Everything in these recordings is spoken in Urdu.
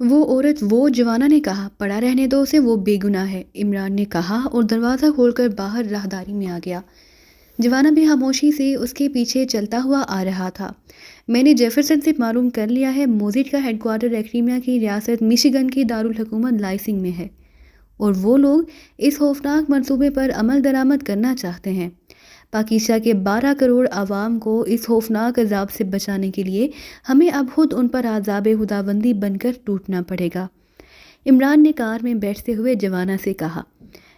وہ عورت وہ جوانا نے کہا، پڑا رہنے دو اسے، وہ بے گناہ ہے، عمران نے کہا اور دروازہ کھول کر باہر راہداری میں آ گیا۔ جوانا بھی خاموشی سے اس کے پیچھے چلتا ہوا آ رہا تھا۔ میں نے جیفرسن سے معلوم کر لیا ہے، موزٹ کا ہیڈ کوارٹر ایکریمیا کی ریاست میشیگن کی دارالحکومت لائسنگ میں ہے، اور وہ لوگ اس خوفناک منصوبے پر عمل درآمد کرنا چاہتے ہیں۔ پاکیزہ کے 12 کروڑ عوام کو اس خوفناک عذاب سے بچانے کے لیے ہمیں اب خود ان پر عذاب خداوندی بن کر ٹوٹنا پڑے گا۔ عمران نے کار میں بیٹھتے ہوئے جوانا سے کہا،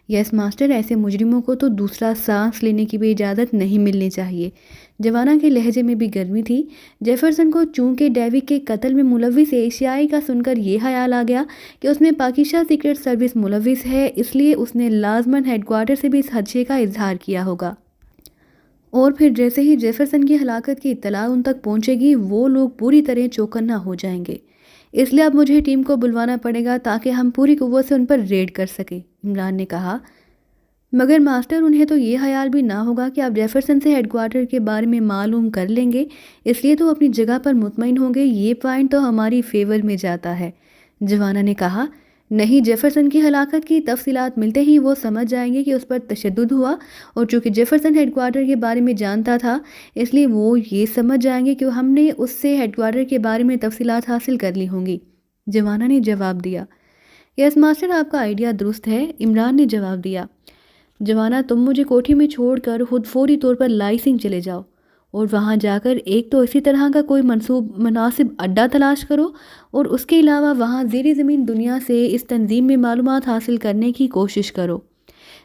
یس ماسٹر، ایسے مجرموں کو تو دوسرا سانس لینے کی بھی اجازت نہیں ملنی چاہیے۔ جوانا کے لہجے میں بھی گرمی تھی۔ جیفرسن کو چونکہ ڈیوک کے قتل میں ملوث ایشیائی کا سن کر یہ خیال آ گیا کہ اس میں پاکیزہ سیکرٹ سروس ملوث ہے، اس لیے اس نے لازماً ہیڈ کوارٹر سے بھی اس خدشے کا اظہار کیا ہوگا۔ اور پھر جیسے ہی جیفرسن کی ہلاکت کی اطلاع ان تک پہنچے گی، وہ لوگ پوری طرح چوکنا ہو جائیں گے۔ اس لیے اب مجھے ٹیم کو بلوانا پڑے گا تاکہ ہم پوری قوت سے ان پر ریڈ کر سکیں، عمران نے کہا۔ مگر ماسٹر، انہیں تو یہ خیال بھی نہ ہوگا کہ آپ جیفرسن سے ہیڈ کوارٹر کے بارے میں معلوم کر لیں گے، اس لیے تو اپنی جگہ پر مطمئن ہوں گے۔ یہ پوائنٹ تو ہماری فیور میں جاتا ہے، جوانا نے کہا۔ نہیں، جیفرسن کی ہلاکت کی تفصیلات ملتے ہی وہ سمجھ جائیں گے کہ اس پر تشدد ہوا، اور چونکہ جیفرسن ہیڈ کوارٹر کے بارے میں جانتا تھا، اس لیے وہ یہ سمجھ جائیں گے کہ ہم نے اس سے ہیڈ کوارٹر کے بارے میں تفصیلات حاصل کر لی ہوں گی، جوانا نے جواب دیا۔ یس ماسٹر، آپ کا آئیڈیا درست ہے، عمران نے جواب دیا۔ جوانا، تم مجھے کوٹھی میں چھوڑ کر خود فوری طور پر لائسنگ چلے جاؤ، اور وہاں جا کر ایک تو اسی طرح کا کوئی مناسب اڈہ تلاش کرو، اور اس کے علاوہ وہاں زیر زمین دنیا سے اس تنظیم میں معلومات حاصل کرنے کی کوشش کرو۔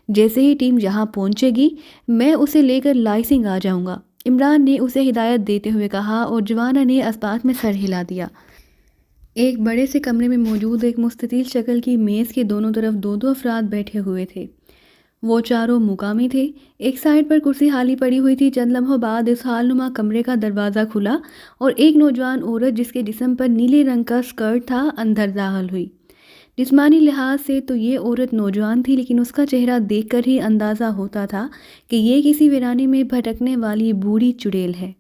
جیسے ہی ٹیم یہاں پہنچے گی، میں اسے لے کر لائسنگ آ جاؤں گا، عمران نے اسے ہدایت دیتے ہوئے کہا، اور جوانا نے اسبات میں سر ہلا دیا۔ ایک بڑے سے کمرے میں موجود ایک مستطیل شکل کی میز کے دونوں طرف دو دو افراد بیٹھے ہوئے تھے۔ وہ چاروں مقامی تھے۔ ایک سائڈ پر کرسی خالی پڑی ہوئی تھی۔ چند لمحوں بعد اس حال نما کمرے کا دروازہ کھلا اور ایک نوجوان عورت جس کے جسم پر نیلے رنگ کا سکرٹ تھا اندر داخل ہوئی۔ جسمانی لحاظ سے تو یہ عورت نوجوان تھی، لیکن اس کا چہرہ دیکھ کر ہی اندازہ ہوتا تھا کہ یہ کسی ویرانے میں بھٹکنے والی بوڑھی چڑیل ہے۔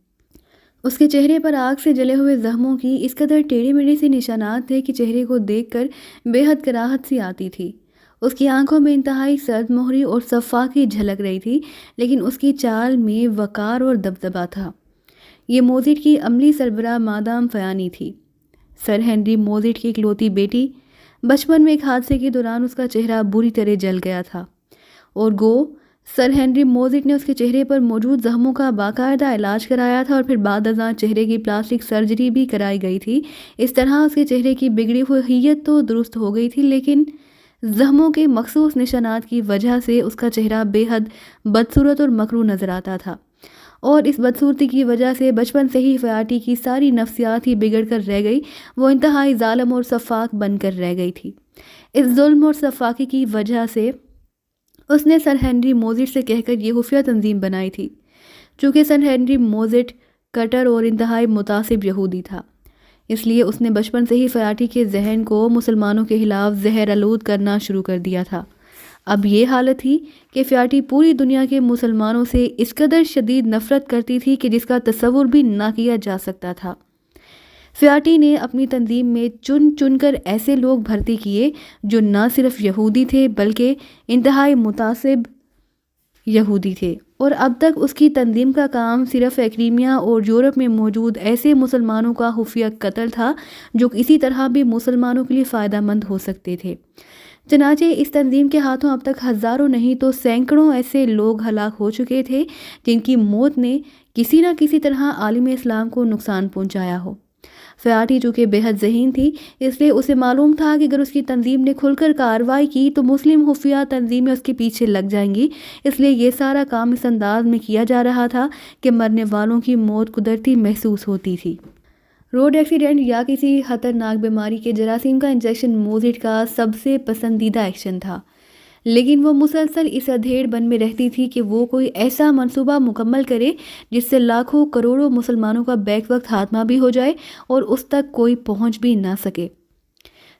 اس کے چہرے پر آگ سے جلے ہوئے زخموں کی اس قدر ٹیڑھے میڑھے سے نشانات تھے کہ چہرے کو دیکھ کر بے حد کراہت سی آتی تھی۔ اس کی آنکھوں میں انتہائی سرد مہری اور صفاقی جھلک رہی تھی، لیکن اس کی چال میں وقار اور دبدبہ تھا۔ یہ موزٹ کی عملی سربراہ مادام فیانی تھی، سر ہنری موزٹ کی اکلوتی بیٹی۔ بچپن میں ایک حادثے کے دوران اس کا چہرہ بری طرح جل گیا تھا، اور سر ہنری موزٹ نے اس کے چہرے پر موجود زخموں کا باقاعدہ علاج کرایا تھا، اور پھر بعد ازاں چہرے کی پلاسٹک سرجری بھی کرائی گئی تھی۔ اس طرح اس کے چہرے کی بگڑی ہوئی حیت تو درست ہو گئی تھی، لیکن زخموں کے مخصوص نشانات کی وجہ سے اس کا چہرہ بے حد بدصورت اور مکروہ نظر آتا تھا، اور اس بدصورتی کی وجہ سے بچپن سے ہی فیاٹی کی ساری نفسیات ہی بگڑ کر رہ گئی۔ وہ انتہائی ظالم اور سفاک بن کر رہ گئی تھی۔ اس ظلم اور سفاکی کی وجہ سے اس نے سر ہنری موزٹ سے کہہ کر یہ خفیہ تنظیم بنائی تھی۔ چونکہ سر ہنری موزٹ کٹر اور انتہائی متعصب یہودی تھا، اس لیے اس نے بچپن سے ہی فیاٹی کے ذہن کو مسلمانوں کے خلاف زہر آلود کرنا شروع کر دیا تھا۔ اب یہ حالت تھی کہ فیاٹی پوری دنیا کے مسلمانوں سے اس قدر شدید نفرت کرتی تھی کہ جس کا تصور بھی نہ کیا جا سکتا تھا۔ فیاٹی نے اپنی تنظیم میں چن چن کر ایسے لوگ بھرتی کیے جو نہ صرف یہودی تھے بلکہ انتہائی متعصب یہودی تھے، اور اب تک اس کی تنظیم کا کام صرف ایکریمیا اور یورپ میں موجود ایسے مسلمانوں کا خفیہ قتل تھا جو کسی طرح بھی مسلمانوں کے لیے فائدہ مند ہو سکتے تھے۔ چنانچہ اس تنظیم کے ہاتھوں اب تک ہزاروں نہیں تو سینکڑوں ایسے لوگ ہلاک ہو چکے تھے جن کی موت نے کسی نہ کسی طرح عالم اسلام کو نقصان پہنچایا ہو۔ فیاٹی چونکہ بے حد ذہین تھی، اس لیے اسے معلوم تھا کہ اگر اس کی تنظیم نے کھل کر کارروائی کی تو مسلم خفیہ تنظیمیں اس کے پیچھے لگ جائیں گی، اس لیے یہ سارا کام اس انداز میں کیا جا رہا تھا کہ مرنے والوں کی موت قدرتی محسوس ہوتی تھی۔ روڈ ایکسیڈنٹ یا کسی خطرناک بیماری کے جراثیم کا انجیکشن موزٹ کا سب سے پسندیدہ ایکشن تھا، لیکن وہ مسلسل اس ادھیڑ بن میں رہتی تھی کہ وہ کوئی ایسا منصوبہ مکمل کرے جس سے لاکھوں کروڑوں مسلمانوں کا بیک وقت خاتمہ بھی ہو جائے اور اس تک کوئی پہنچ بھی نہ سکے۔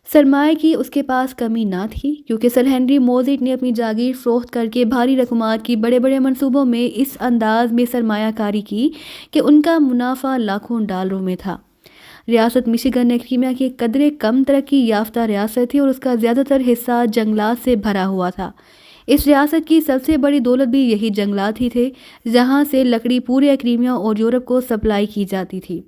سرمایہ کی اس کے پاس کمی نہ تھی، کیونکہ سر ہنری موزٹ نے اپنی جاگیر فروخت کر کے بھاری رقومات کی بڑے بڑے منصوبوں میں اس انداز میں سرمایہ کاری کی کہ ان کا منافع لاکھوں ڈالروں میں تھا۔ ریاست مشیگن ایکریمیا کی ایک قدرے کم ترقی یافتہ ریاست تھی اور اس کا زیادہ تر حصہ جنگلات سے بھرا ہوا تھا۔ اس ریاست کی سب سے بڑی دولت بھی یہی جنگلات ہی تھے، جہاں سے لکڑی پورے ایکریمیا اور یورپ کو سپلائی کی جاتی تھی۔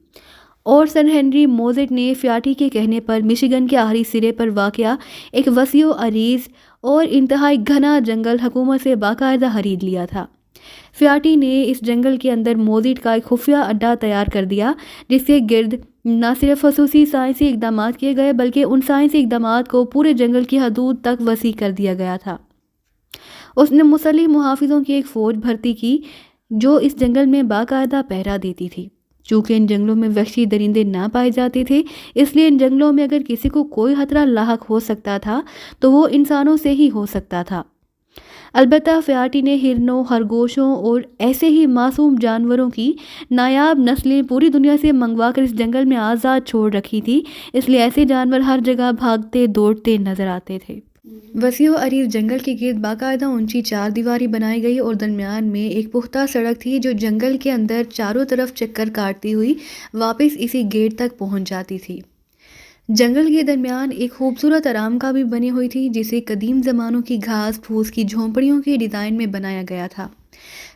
اور سر ہنری موزٹ نے فیاٹی کے کہنے پر مشیگن کے آخری سرے پر واقع ایک وسیع و عریض اور انتہائی گھنا جنگل حکومت سے باقاعدہ خرید لیا تھا۔ فیاٹی نے اس جنگل کے اندر موزٹ کا ایک خفیہ اڈہ تیار کر دیا، جس کے گرد نہ صرف خصوصی سائنسی اقدامات کیے گئے بلکہ ان سائنسی اقدامات کو پورے جنگل کی حدود تک وسیع کر دیا گیا تھا۔ اس نے مسلح محافظوں کی ایک فوج بھرتی کی جو اس جنگل میں باقاعدہ پہرا دیتی تھی۔ چونکہ ان جنگلوں میں وحشی درندے نہ پائے جاتے تھے، اس لیے ان جنگلوں میں اگر کسی کو کوئی خطرہ لاحق ہو سکتا تھا تو وہ انسانوں سے ہی ہو سکتا تھا۔ البتہ فیاٹی نے ہرنوں، خرگوشوں اور ایسے ہی معصوم جانوروں کی نایاب نسلیں پوری دنیا سے منگوا کر اس جنگل میں آزاد چھوڑ رکھی تھی، اس لیے ایسے جانور ہر جگہ بھاگتے دوڑتے نظر آتے تھے۔ وسیع و عریض جنگل کے گرد باقاعدہ اونچی چار دیواری بنائی گئی اور درمیان میں ایک پختہ سڑک تھی جو جنگل کے اندر چاروں طرف چکر کاٹتی ہوئی واپس اسی گیٹ تک پہنچ جاتی تھی۔ جنگل کے درمیان ایک خوبصورت آرام گاہ بھی بنی ہوئی تھی جسے قدیم زمانوں کی گھاس پھوس کی جھونپڑیوں کے ڈیزائن میں بنایا گیا تھا۔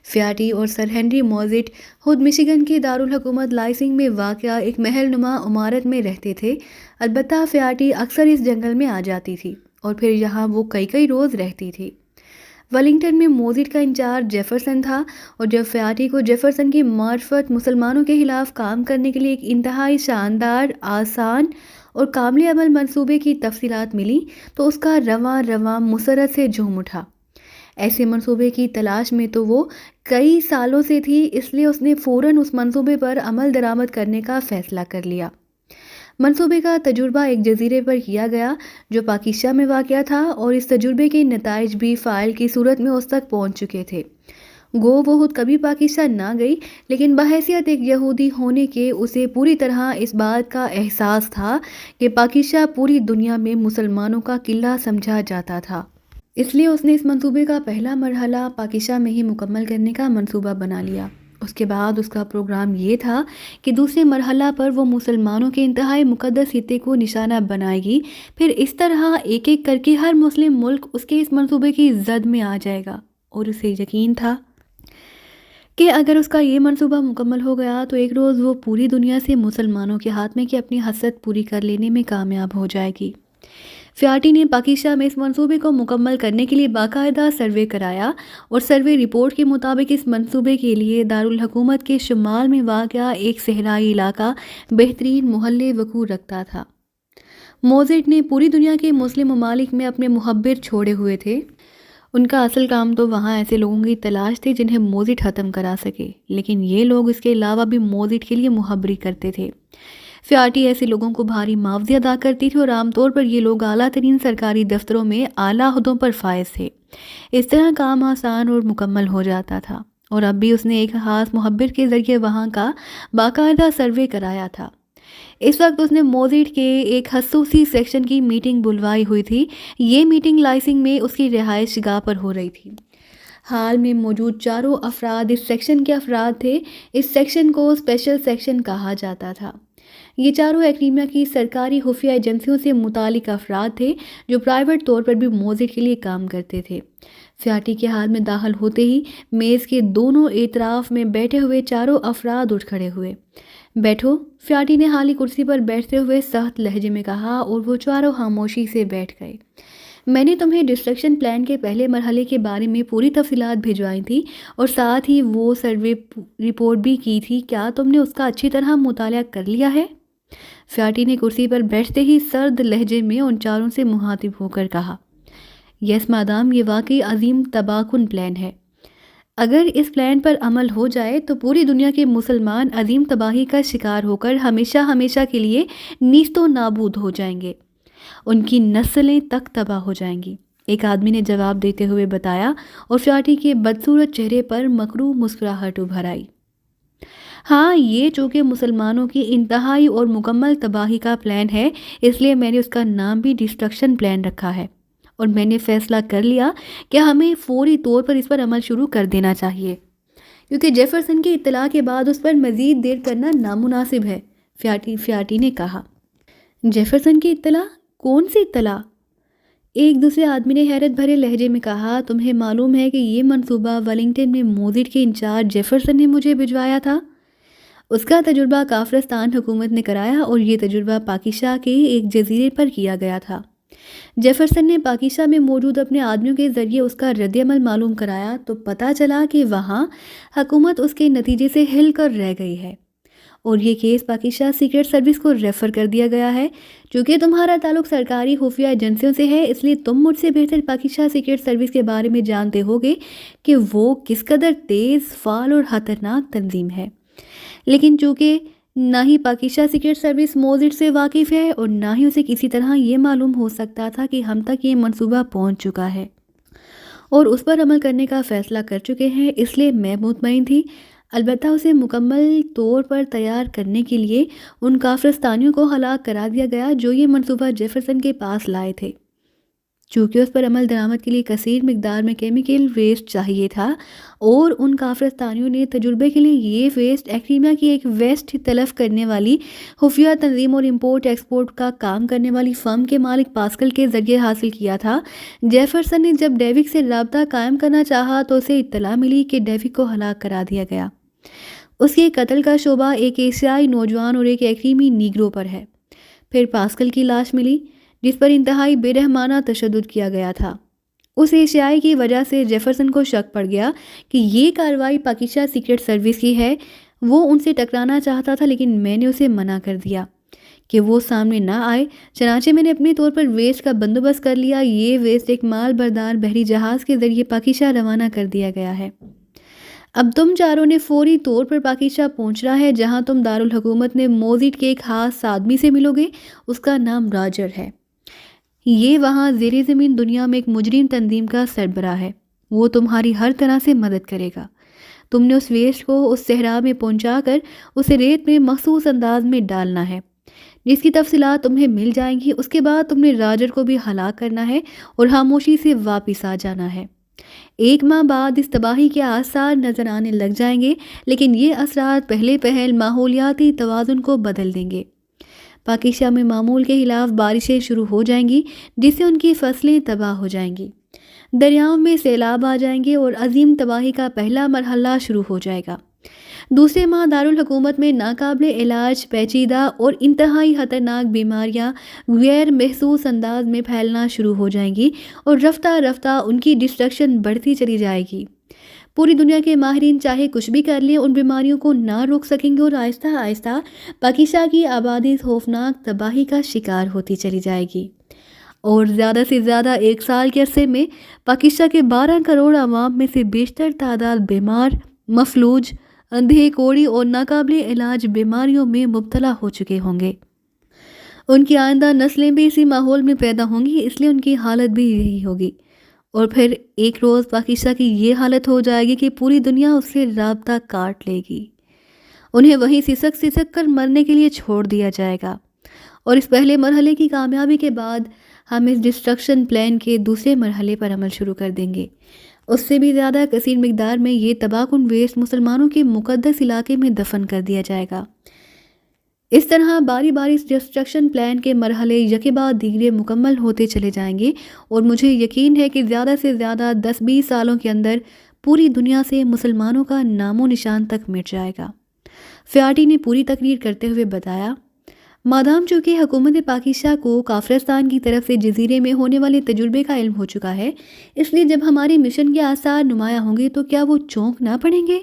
فیاٹی اور سر ہنری موزٹ خود مشیگن کے دارالحکومت لائسنگ میں واقع ایک محل نما عمارت میں رہتے تھے۔ البتہ فیاٹی اکثر اس جنگل میں آ جاتی تھی اور پھر یہاں وہ کئی روز رہتی تھی۔ ویلنگٹن میں موزٹ کا انچارج جیفرسن تھا اور جب فیاٹی کو جیفرسن کی معرفت مسلمانوں کے خلاف کام کرنے کے لیے ایک انتہائی شاندار، آسان اور قابل عمل منصوبے کی تفصیلات ملی تو اس کا رواں مسرت سے جھوم اٹھا۔ ایسے منصوبے کی تلاش میں تو وہ کئی سالوں سے تھی، اس لیے اس نے فوراً اس منصوبے پر عمل درآمد کرنے کا فیصلہ کر لیا۔ منصوبے کا تجربہ ایک جزیرے پر کیا گیا جو پاکستہ میں واقع تھا اور اس تجربے کے نتائج بھی فائل کی صورت میں اس تک پہنچ چکے تھے۔ وہ خود کبھی پاکستان نہ گئی، لیکن بحیثیت ایک یہودی ہونے کے اسے پوری طرح اس بات کا احساس تھا کہ پاکستان پوری دنیا میں مسلمانوں کا قلعہ سمجھا جاتا تھا۔ اس لیے اس نے اس منصوبے کا پہلا مرحلہ پاکستان میں ہی مکمل کرنے کا منصوبہ بنا لیا۔ اس کے بعد اس کا پروگرام یہ تھا کہ دوسرے مرحلہ پر وہ مسلمانوں کے انتہائی مقدس خطے کو نشانہ بنائے گی، پھر اس طرح ایک ایک کر کے ہر مسلم ملک اس کے اس منصوبے کی زد میں آ جائے گا۔ اور اسے یقین تھا کہ اگر اس کا یہ منصوبہ مکمل ہو گیا تو ایک روز وہ پوری دنیا سے مسلمانوں کے ہاتھ میں کی اپنی حسد پوری کر لینے میں کامیاب ہو جائے گی۔ فیاٹی نے پاکستان میں اس منصوبے کو مکمل کرنے کے لیے باقاعدہ سروے کرایا اور سروے رپورٹ کے مطابق اس منصوبے کے لیے دارالحکومت کے شمال میں واقع ایک صحرائی علاقہ بہترین محلے وقوع رکھتا تھا۔ موزٹ نے پوری دنیا کے مسلم ممالک میں اپنے مخبر چھوڑے ہوئے تھے۔ ان کا اصل کام تو وہاں ایسے لوگوں کی تلاش تھی جنہیں موزٹ ختم کرا سکے، لیکن یہ لوگ اس کے علاوہ بھی موزٹ کے لیے مخبری کرتے تھے۔ فیاٹی ایسے لوگوں کو بھاری معاوضہ ادا کرتی تھی اور عام طور پر یہ لوگ اعلیٰ ترین سرکاری دفتروں میں اعلیٰ عہدوں پر فائز تھے۔ اس طرح کام آسان اور مکمل ہو جاتا تھا، اور اب بھی اس نے ایک خاص مخبر کے ذریعے وہاں کا باقاعدہ سروے کرایا تھا۔ اس وقت اس نے موزٹ کے ایک خصوصی سیکشن کی میٹنگ بلوائی ہوئی تھی۔ یہ میٹنگ لائسنگ میں اس کی رہائش گاہ پر ہو رہی تھی۔ حال میں موجود چاروں افراد اس سیکشن کے افراد تھے۔ اس سیکشن کو اسپیشل سیکشن کہا جاتا تھا۔ یہ چاروں ایکریمیا کی سرکاری خفیہ ایجنسیوں سے متعلق افراد تھے جو پرائیویٹ طور پر بھی موزٹ کے لیے کام کرتے تھے۔ فیاٹی کے ہال میں داخل ہوتے ہی میز کے دونوں اطراف میں بیٹھے ہوئے چاروں افراد اٹھ کھڑے ہوئے۔ بیٹھو، فیاٹی نے خالی کرسی پر بیٹھتے ہوئے سخت لہجے میں کہا، اور وہ چاروں خاموشی سے بیٹھ گئے۔ میں نے تمہیں ڈسٹرکشن پلان کے پہلے مرحلے کے بارے میں پوری تفصیلات بھجوائی تھی اور ساتھ ہی وہ سروے رپورٹ بھی کی تھی۔ کیا تم نے اس کا اچھی طرح مطالعہ کر لیا ہے؟ فیاٹی نے کرسی پر بیٹھتے ہی سرد لہجے میں ان چاروں سے مخاطب ہو کر کہا، یس مادام، یہ واقعی عظیم تباہ کن پلان ہے۔ اگر اس پلان پر عمل ہو جائے تو پوری دنیا کے مسلمان عظیم تباہی کا شکار ہو کر ہمیشہ کے لیے نیست و نابود ہو جائیں گے، ان کی نسلیں تک تباہ ہو جائیں گی، ایک آدمی نے جواب دیتے ہوئے بتایا، اور فیاٹی کے بدصورت چہرے پر مکروہ مسکراہٹ ابھر آئی۔ ہاں، یہ چونکہ مسلمانوں کی انتہائی اور مکمل تباہی کا پلان ہے، اس لیے میں نے اس کا نام بھی ڈسٹرکشن پلان رکھا ہے، اور میں نے فیصلہ کر لیا کہ ہمیں فوری طور پر اس پر عمل شروع کر دینا چاہیے، کیونکہ جیفرسن کی اطلاع کے بعد اس پر مزید دیر کرنا نامناسب ہے۔ فیاٹی نے کہا۔ جیفرسن کی اطلاع؟ کون سی اطلاع؟ ایک دوسرے آدمی نے حیرت بھرے لہجے میں کہا۔ تمہیں معلوم ہے کہ یہ منصوبہ ویلنگٹن میں موزٹ کے انچارج جیفرسن نے مجھے بھجوایا تھا۔ اس کا تجربہ کافرستان حکومت نے کرایا اور یہ تجربہ پاکیشاہ کے ایک جزیرے پر کیا گیا تھا۔ جیفرسن نے پاکیشاہ میں موجود اپنے آدمیوں کے ذریعے اس کا رد عمل معلوم کرایا تو پتہ چلا کہ وہاں حکومت اس کے نتیجے سے ہل کر رہ گئی ہے اور یہ کیس پاکیشاہ سیکرٹ سروس کو ریفر کر دیا گیا ہے۔ چونکہ تمہارا تعلق سرکاری خفیہ ایجنسیوں سے ہے، اس لیے تم مجھ سے بہتر پاکیشاہ سیکرٹ سروس کے بارے میں جانتے ہوگے کہ وہ کس قدر تیز، فعال اور خطرناک تنظیم ہے۔ لیکن چونکہ نہ ہی پاکیشاہ سیکرٹ سروس موزٹ سے واقف ہے اور نہ ہی اسے کسی طرح یہ معلوم ہو سکتا تھا کہ ہم تک یہ منصوبہ پہنچ چکا ہے اور اس پر عمل کرنے کا فیصلہ کر چکے ہیں، اس لیے میں مطمئن تھی۔ البتہ اسے مکمل طور پر تیار کرنے کے لیے ان کافرستانیوں کو ہلاک کرا دیا گیا جو یہ منصوبہ جیفرسن کے پاس لائے تھے۔ چونکہ اس پر عمل درآمد کے لیے کثیر مقدار میں کیمیکل ویسٹ چاہیے تھا اور ان کافرستانیوں نے تجربے کے لیے یہ ویسٹ ایکریمیا کی ایک ویسٹ تلف کرنے والی خفیہ تنظیم اور امپورٹ ایکسپورٹ کا کام کرنے والی فرم کے مالک پاسکل کے ذریعے حاصل کیا تھا۔ جیفرسن نے جب ڈیوک سے رابطہ قائم کرنا چاہا تو اسے اطلاع ملی کہ ڈیوک کو ہلاک کرا دیا گیا۔ اس کے قتل کا شبہ ایک ایشیائی نوجوان اور ایک ایکریمی نیگرو پر ہے۔ پھر پاسکل کی لاش ملی جس پر انتہائی بے رحمانہ تشدد کیا گیا تھا۔ اس ایشیائی کی وجہ سے جیفرسن کو شک پڑ گیا کہ یہ کارروائی پاکیشاہ سیکرٹ سروس کی ہے۔ وہ ان سے ٹکرانا چاہتا تھا لیکن میں نے اسے منع کر دیا کہ وہ سامنے نہ آئے، چنانچہ میں نے اپنے طور پر ویسٹ کا بندوبست کر لیا۔ یہ ویسٹ ایک مال بردار بحری جہاز کے ذریعے پاکیشاہ روانہ کر دیا گیا ہے۔ اب تم چاروں نے فوری طور پر پاکیشاہ پہنچنا ہے جہاں تم دارالحکومت میں موزٹ کے ایک خاص آدمی سے ملو گے۔ اس کا نام راجر ہے۔ یہ وہاں زیر زمین دنیا میں ایک مجرم تنظیم کا سربراہ ہے۔ وہ تمہاری ہر طرح سے مدد کرے گا۔ تم نے اس ویسٹ کو اس صحرا میں پہنچا کر اسے ریت میں مخصوص انداز میں ڈالنا ہے جس کی تفصیلات تمہیں مل جائیں گی۔ اس کے بعد تم نے راجر کو بھی ہلاک کرنا ہے اور خاموشی سے واپس آ جانا ہے۔ 1 ماہ بعد اس تباہی کے آثار نظر آنے لگ جائیں گے لیکن یہ اثرات پہلے پہل ماحولیاتی توازن کو بدل دیں گے۔ پاکیشاہ میں معمول کے خلاف بارشیں شروع ہو جائیں گی جس سے ان کی فصلیں تباہ ہو جائیں گی، دریاؤں میں سیلاب آ جائیں گے اور عظیم تباہی کا پہلا مرحلہ شروع ہو جائے گا۔ دوسرے ماہ دارالحکومت میں ناقابل علاج پیچیدہ اور انتہائی خطرناک بیماریاں غیر محسوس انداز میں پھیلنا شروع ہو جائیں گی اور رفتہ رفتہ ان کی ڈسٹرکشن بڑھتی چلی جائے گی۔ پوری دنیا کے ماہرین چاہے کچھ بھی کر لیں ان بیماریوں کو نہ روک سکیں گے اور آہستہ آہستہ پاکیشاہ کی آبادی خوفناک تباہی کا شکار ہوتی چلی جائے گی اور زیادہ سے زیادہ 1 سال کے عرصے میں پاکیشاہ کے 12 کروڑ عوام میں سے بیشتر تعداد بیمار، مفلوج، اندھے، کوڑی اور ناقابل علاج بیماریوں میں مبتلا ہو چکے ہوں گے۔ ان کی آئندہ نسلیں بھی اسی ماحول میں پیدا ہوں گی، اس لیے ان کی حالت بھی یہی ہوگی۔ اور پھر ایک روز پاکیشاہ کی یہ حالت ہو جائے گی کہ پوری دنیا اس سے رابطہ کاٹ لے گی۔ انہیں وہیں سسک سسک کر مرنے کے لیے چھوڑ دیا جائے گا اور اس پہلے مرحلے کی کامیابی کے بعد ہم اس ڈسٹرکشن پلان کے دوسرے مرحلے پر عمل شروع کر دیں گے۔ اس سے بھی زیادہ کثیر مقدار میں یہ تباہ کن ویسٹ مسلمانوں کے مقدس علاقے میں دفن کر دیا جائے گا۔ اس طرح باری باری اس ڈسٹرکشن پلان کے مرحلے یکے بعد دیگرے مکمل ہوتے چلے جائیں گے اور مجھے یقین ہے کہ زیادہ سے زیادہ 10-20 سالوں کے اندر پوری دنیا سے مسلمانوں کا نام و نشان تک مٹ جائے گا۔ فیاٹی نے پوری تقریر کرتے ہوئے بتایا، مادام چونکہ حکومت پاکیشاہ کو کافرستان کی طرف سے جزیرے میں ہونے والے تجربے کا علم ہو چکا ہے، اس لیے جب ہمارے مشن کے آثار نمایاں ہوں گے تو کیا وہ چونک نہ پڑیں گے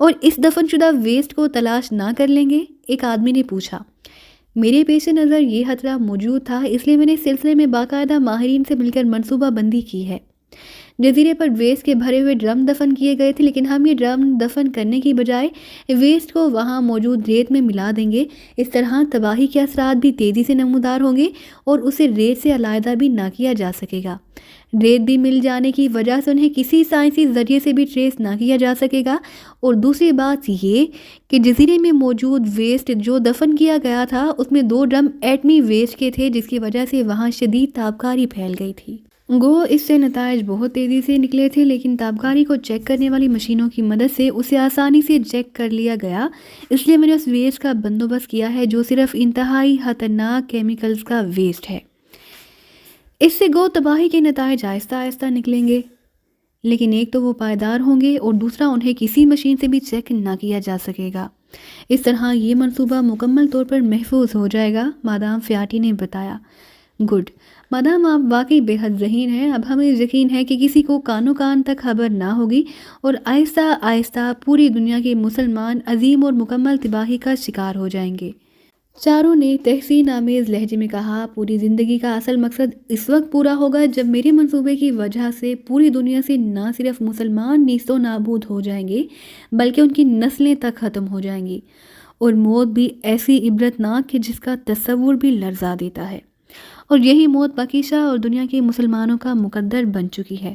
اور اس دفن شدہ ویسٹ کو تلاش نہ کر لیں گے؟ ایک آدمی نے پوچھا۔ میرے پیش نظر یہ خطرہ موجود تھا، اس لیے میں نے اس سلسلے میں باقاعدہ ماہرین سے مل کر منصوبہ بندی کی ہے۔ جزیرے پر ویسٹ کے بھرے ہوئے ڈرم دفن کیے گئے تھے لیکن ہم یہ ڈرم دفن کرنے کی بجائے ویسٹ کو وہاں موجود ریت میں ملا دیں گے۔ اس طرح تباہی کے اثرات بھی تیزی سے نمودار ہوں گے اور اسے ریت سے علیحدہ بھی نہ کیا جا سکے گا۔ ریت بھی مل جانے کی وجہ سے انہیں کسی سائنسی ذریعے سے بھی ٹریس نہ کیا جا سکے گا۔ اور دوسری بات یہ کہ جزیرے میں موجود ویسٹ جو دفن کیا گیا تھا اس میں 2 ڈرم ایٹمی ویسٹ کے تھے جس کی وجہ سے وہاں شدید تابکاری پھیل گئی تھی۔ گو اس سے نتائج بہت تیزی سے نکلے تھے، لیکن تابکاری کو چیک کرنے والی مشینوں کی مدد سے اسے آسانی سے چیک کر لیا گیا۔ اس لیے میں نے اس ویسٹ کا بندوبست کیا ہے جو صرف انتہائی خطرناک کیمیکلز کا ویسٹ ہے۔ اس سے گو تباہی کے نتائج آہستہ آہستہ نکلیں گے، لیکن ایک تو وہ پائیدار ہوں گے اور دوسرا انہیں کسی مشین سے بھی چیک نہ کیا جا سکے گا۔ اس طرح یہ منصوبہ مکمل طور پر محفوظ ہو جائے گا، مادام فیاٹی نے بتایا۔ گڈ، مادام آپ واقعی بے حد ذہین ہیں۔ اب ہمیں یقین ہے کہ کسی کو کانوں کان تک خبر نہ ہوگی اور آہستہ آہستہ پوری دنیا کے مسلمان عظیم اور مکمل تباہی کا شکار ہو جائیں گے۔ چاروں نے تحسین آمیز لہجے میں کہا، پوری زندگی کا اصل مقصد اس وقت پورا ہوگا جب میرے منصوبے کی وجہ سے پوری دنیا سے نہ صرف مسلمان نیست و نابود ہو جائیں گے بلکہ ان کی نسلیں تک ختم ہو جائیں گی، اور موت بھی ایسی عبرتناک کہ جس کا تصور بھی لرزا دیتا ہے، اور یہی موت پاکیزہ اور دنیا کے مسلمانوں کا مقدر بن چکی ہے۔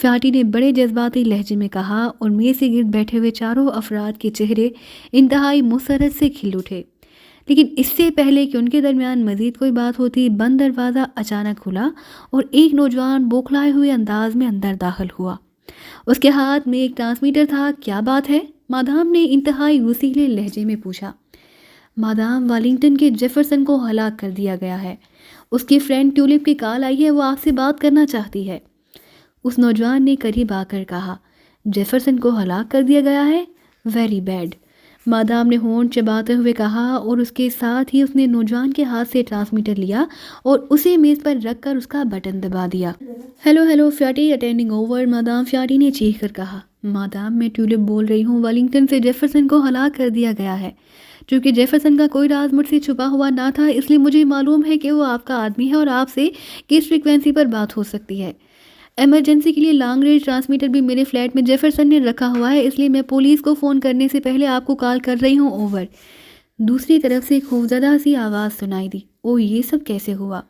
فیاٹی نے بڑے جذباتی لہجے میں کہا، اور میز سے گرد بیٹھے ہوئے چاروں افراد کے چہرے انتہائی مسرت سے کھل اٹھے۔ لیکن اس سے پہلے کہ ان کے درمیان مزید کوئی بات ہوتی، بند دروازہ اچانک کھلا اور ایک نوجوان بوکھلائے ہوئے انداز میں اندر داخل ہوا۔ اس کے ہاتھ میں ایک ٹرانسمیٹر تھا۔ کیا بات ہے؟ مادام نے انتہائی وسیلے لہجے میں پوچھا۔ مادام، والنگٹن کے جیفرسن کو ہلاک کر دیا گیا ہے۔ اس کی فرینڈ ٹیولپ کی کال آئی ہے، وہ آپ سے بات کرنا چاہتی ہے۔ اس نوجوان نے قریب آ کر کہا، جیفرسن کو ہلاک کر دیا گیا ہے؟ ویری بیڈ، مادام نے ہونٹ چباتے ہوئے کہا، اور اس کے ساتھ ہی اس نے نوجوان کے ہاتھ سے ٹرانسمیٹر لیا اور اسے میز پر رکھ کر اس کا بٹن دبا دیا۔ ہیلو فیاٹی، اٹینڈنگ اوور، مادام فیاٹی نے چیخ کر کہا۔ مادام، میں ٹیولپ بول رہی ہوں، والنگٹن سے جیفرسن کو ہلاک کر دیا گیا ہے۔ چونکہ جیفرسن کا کوئی راز مجھ سے چھپا ہوا نہ تھا، اس لیے مجھے معلوم ہے کہ وہ آپ کا آدمی ہے اور آپ سے کس فریکوینسی پر بات ہو سکتی ہے۔ ایمرجنسی کے لیے لانگ رینج ٹرانسمیٹر بھی میرے فلیٹ میں جیفرسن نے رکھا ہوا ہے، اس لیے میں پولیس کو فون کرنے سے پہلے آپ کو کال کر رہی ہوں، اوور۔ دوسری طرف سے ایک خوفزدہ سی آواز سنائی دی، او یہ سب کیسے ہوا؟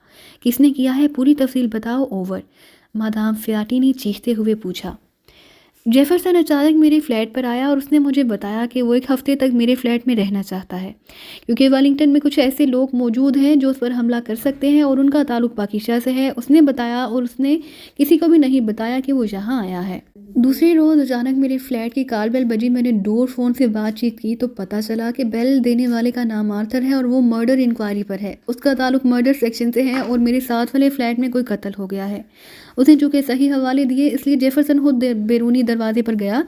کس نے کیا ہے؟ پوری تفصیل بتاؤ، اوور، مادام فیاٹی نے چیختے ہوئے پوچھا۔ جیفرسن اچانک میرے فلیٹ پر آیا اور اس نے مجھے بتایا کہ وہ ایک ہفتے تک میرے فلیٹ میں رہنا چاہتا ہے، کیونکہ والنگٹن میں کچھ ایسے لوگ موجود ہیں جو اس پر حملہ کر سکتے ہیں اور ان کا تعلق پاکیزہ سے ہے، اس نے بتایا، اور اس نے کسی کو بھی نہیں بتایا کہ وہ یہاں آیا ہے۔ دوسرے روز اچانک میرے فلیٹ کی کال بیل بجی، میں نے ڈور فون سے بات چیت کی تو پتہ چلا کہ بیل دینے والے کا نام آرتھر ہے اور وہ مرڈر انکوائری پر ہے، اس کا تعلق مرڈر سیکشن سے ہے اور میرے ساتھ والے فلیٹ میں کوئی قتل ہو گیا ہے۔ اس نے چونکہ صحیح حوالے دیے، اس لیے جیفرسن خود بیرونی دروازے پر گیا۔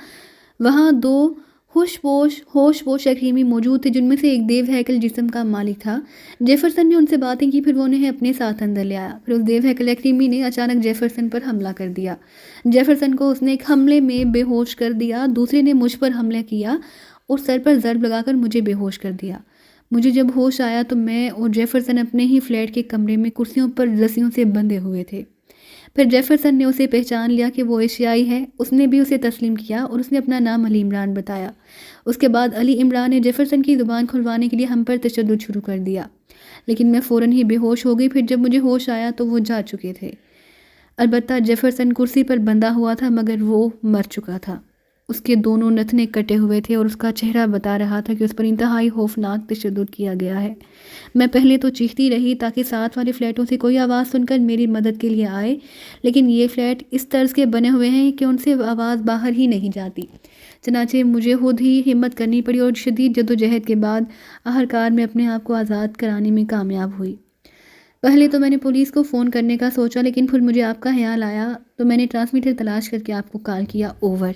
وہاں دو ہوش پوش اکریمی موجود تھے، جن میں سے ایک دیو ہیکل جسم کا مالک تھا۔ جیفرسن نے ان سے باتیں کی، پھر وہ انہیں اپنے ساتھ اندر لے آیا۔ پھر اس دیو ہیکل اکریمی نے اچانک جیفرسن پر حملہ کر دیا۔ جیفرسن کو اس نے ایک حملے میں بے ہوش کر دیا، دوسرے نے مجھ پر حملہ کیا اور سر پر ضرب لگا کر مجھے بے ہوش کر دیا۔ مجھے جب ہوش آیا تو میں اور جیفرسن اپنے ہی فلیٹ کے کمرے میں کرسیوں پر رسیوں سے بندھے ہوئے تھے۔ پھر جیفرسن نے اسے پہچان لیا کہ وہ ایشیائی ہے، اس نے بھی اسے تسلیم کیا اور اس نے اپنا نام علی عمران بتایا۔ اس کے بعد علی عمران نے جیفرسن کی زبان کھلوانے کے لیے ہم پر تشدد شروع کر دیا، لیکن میں فوراً ہی بے ہوش ہو گئی۔ پھر جب مجھے ہوش آیا تو وہ جا چکے تھے۔ البتہ جیفرسن کرسی پر بندھا ہوا تھا مگر وہ مر چکا تھا۔ اس کے دونوں نتنے کٹے ہوئے تھے اور اس کا چہرہ بتا رہا تھا کہ اس پر انتہائی خوفناک تشدد کیا گیا ہے۔ میں پہلے تو چیختی رہی تاکہ ساتھ والے فلیٹوں سے کوئی آواز سن کر میری مدد کے لیے آئے، لیکن یہ فلیٹ اس طرز کے بنے ہوئے ہیں کہ ان سے آواز باہر ہی نہیں جاتی۔ چنانچہ مجھے خود ہی ہمت کرنی پڑی اور شدید جدوجہد کے بعد آخرکار میں اپنے آپ کو آزاد کرانے میں کامیاب ہوئی۔ پہلے تو میں نے پولیس کو فون کرنے کا سوچا، لیکن پھر مجھے آپ کا خیال آیا تو میں نے ٹرانسمیٹر تلاش کر کے آپ کو کال کیا، اوور۔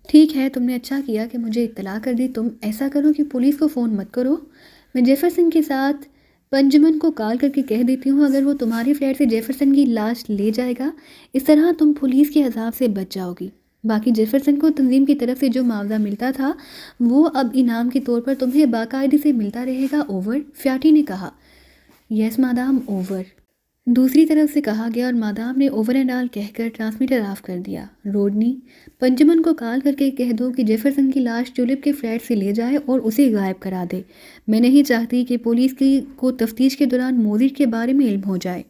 ٹھیک ہے، تم نے اچھا کیا کہ مجھے اطلاع کر دی۔ تم ایسا کرو کہ پولیس کو فون مت کرو، میں جیفرسن کے ساتھ پنجمن کو کال کر کے کہہ دیتی ہوں، اگر وہ تمہارے فلیٹ سے جیفرسن کی لاش لے جائے گا، اس طرح تم پولیس کے عذاب سے بچ جاؤ گی۔ باقی جیفرسن کو تنظیم کی طرف سے جو معاوضہ ملتا تھا وہ اب انعام کے طور پر تمہیں باقاعدگی سے ملتا رہے گا، اوور، فیاٹی نے کہا۔ یس مادام، اوور، دوسری طرف سے کہا گیا، اور مادام نے اوور اینڈ آل کہہ کر ٹرانسمیٹر آف کر دیا۔ روڈنی، پنجمن کو کال کر کے کہہ دو کہ جیفرسن کی لاش ٹیولپ کے فلیٹ سے لے جائے اور اسے غائب کرا دے۔ میں نہیں چاہتی کہ پولیس کو تفتیش کے دوران موزٹ کے بارے میں علم ہو جائے۔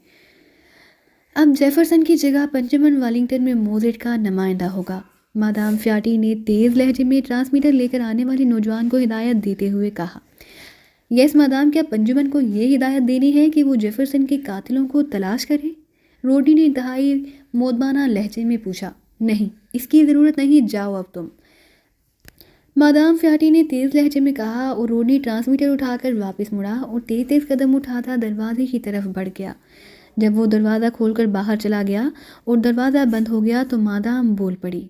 اب جیفرسن کی جگہ پنجمن والنگٹن میں موزٹ کا نمائندہ ہوگا، مادام فیاٹی نے تیز لہجے میں ٹرانسمیٹر لے کر آنے والے نوجوان کو ہدایت دیتے ہوئے کہا۔ یس مادام، کیا پنجمن کو یہ ہدایت دینی ہے کہ وہ جیفرسن کے قاتلوں کو تلاش کرے؟ روڈی نے انتہائی مودبانہ لہجے میں پوچھا۔ نہیں، اس کی ضرورت نہیں، جاؤ اب تم۔ مادام فیاٹی نے تیز لہجے میں کہا اور روڈی ٹرانسمیٹر اٹھا کر واپس مڑا اور تیز تیز قدم اٹھاتا دروازے کی طرف بڑھ گیا۔ جب وہ دروازہ کھول کر باہر چلا گیا اور دروازہ بند ہو گیا تو مادام بول پڑی۔